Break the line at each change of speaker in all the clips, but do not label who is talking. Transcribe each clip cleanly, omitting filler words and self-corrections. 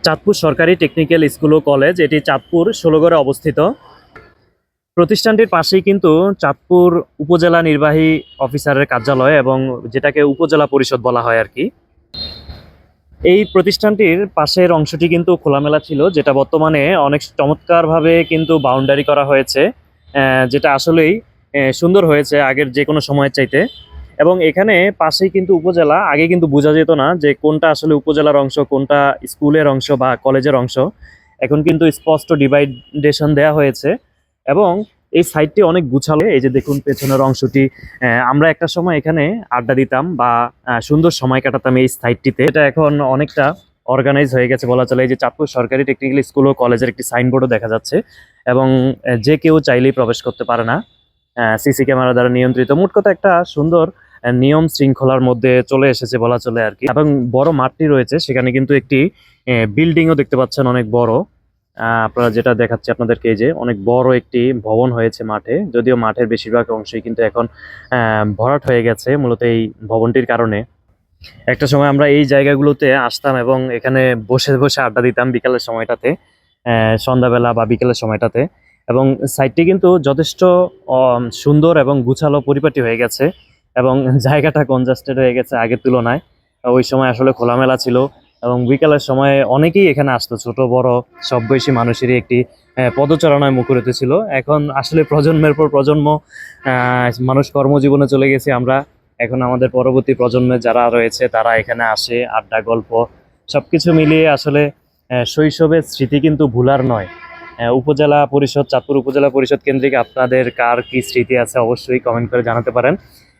চাঁদপুর সরকারি technical school ও college, এটি চাঁদপুর ষোলগড়ে অবস্থিত। প্রতিষ্ঠানটির পাশেই কিন্তু চাঁদপুর উপজেলা নির্বাহী অফিসারের কার্যালয়, এবং যেটাকে উপজেলা পরিষদ বলা হয় আর কি। এই প্রতিষ্ঠানটির পাশের অংশটি কিন্তু খোলামেলা ছিল, যেটা বর্তমানে অনেক চমৎকারভাবে কিন্তু বাউন্ডারি করা হয়েছে, যেটা আসলেই সুন্দর হয়েছে আগের যে কোনো সময়ের চাইতে। এবং এখানে পাশেই কিন্তু উপজেলা, আগে কিন্তু বোঝা যেত না যে কোনটা আসলে উপজেলার অংশ, কোনটা স্কুলের অংশ বা কলেজের অংশ। এখন কিন্তু স্পষ্ট ডিভাইডেশন দেওয়া হয়েছে, এবং এই সাইটটি অনেক গুছালো। এই যে দেখুন পেছনের অংশটি, আমরা একটা সময় এখানে আড্ডা দিতাম বা সুন্দর সময় কাটাতাম এই সাইটটিতে। এটা এখন অনেকটা অর্গানাইজ হয়ে গেছে বলা চলে। এই যে চাঁদপুর সরকারি টেকনিক্যাল স্কুল ও কলেজের একটি সাইনবোর্ডও দেখা যাচ্ছে, এবং যে কেউ চাইলেই প্রবেশ করতে পারে না, সিসি ক্যামেরা দ্বারা নিয়ন্ত্রিত। মোট কথা একটা সুন্দর নিয়ম শৃঙ্খলার মধ্যে চলে এসেছে বলা চলে আর কি। এবং বড় মাঠটি রয়েছে, সেখানে কিন্তু একটি বিল্ডিংও দেখতে পাচ্ছেন, অনেক বড়। আপনারা যেটা দেখাচ্ছে আপনাদেরকে, এই যে অনেক বড় একটি ভবন হয়েছে মাঠে, যদিও মাঠের বেশিরভাগ অংশই কিন্তু এখন ভরাট হয়ে গেছে মূলত এই ভবনটির কারণে। একটা সময় আমরা এই জায়গাগুলোতে আসতাম এবং এখানে বসে বসে আড্ডা দিতাম বিকালের সময়টাতে, সন্ধ্যাবেলা বা বিকেলের সময়টাতে। এবং সাইটটি কিন্তু যথেষ্ট সুন্দর এবং গুছালো পরিপাটি হয়ে গেছে, এবং জায়গাটা কনজাস্টেড হয়ে গেছে আগের তুলনায়। ওই সময় আসলে খোলামেলা ছিল, এবং বিকালের সময় অনেকেই এখানে আসতো, ছোট বড় সব বয়সী মানুষেরই একটি পদচারণায় মুখরিত ছিল। এখন আসলে প্রজন্মের পর প্রজন্ম মানুষ কর্মজীবনে চলে গেছে আমরা। এখন আমাদের পরবর্তী প্রজন্মে যারা রয়েছে তারা এখানে আসে, আড্ডা গল্প সবকিছু মিলিয়ে আসলে শৈশবের স্মৃতি কিন্তু ভুলার নয়। উপজেলা পরিষদ, চাঁদপুর উপজেলা পরিষদ কেন্দ্রিক আপনাদের কার কি স্মৃতি আছে অবশ্যই কমেন্ট করে জানাতে পারেন,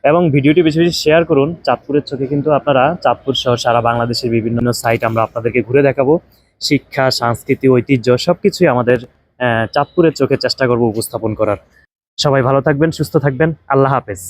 এবং ভিডিওটি বেশি বেশি শেয়ার করুন। চাঁদপুরের চোখে কিন্তু আপনারা চাঁদপুর সহ সারা বাংলাদেশের বিভিন্ন সাইট আমরা আপনাদেরকে ঘুরে দেখাবো। শিক্ষা, সংস্কৃতি, ঐতিহ্য সবকিছুই আমাদের চাঁদপুরের চোখে চেষ্টা করব উপস্থাপন করার। সবাই ভালো থাকবেন, সুস্থ থাকবেন, আল্লাহ হাফেজ।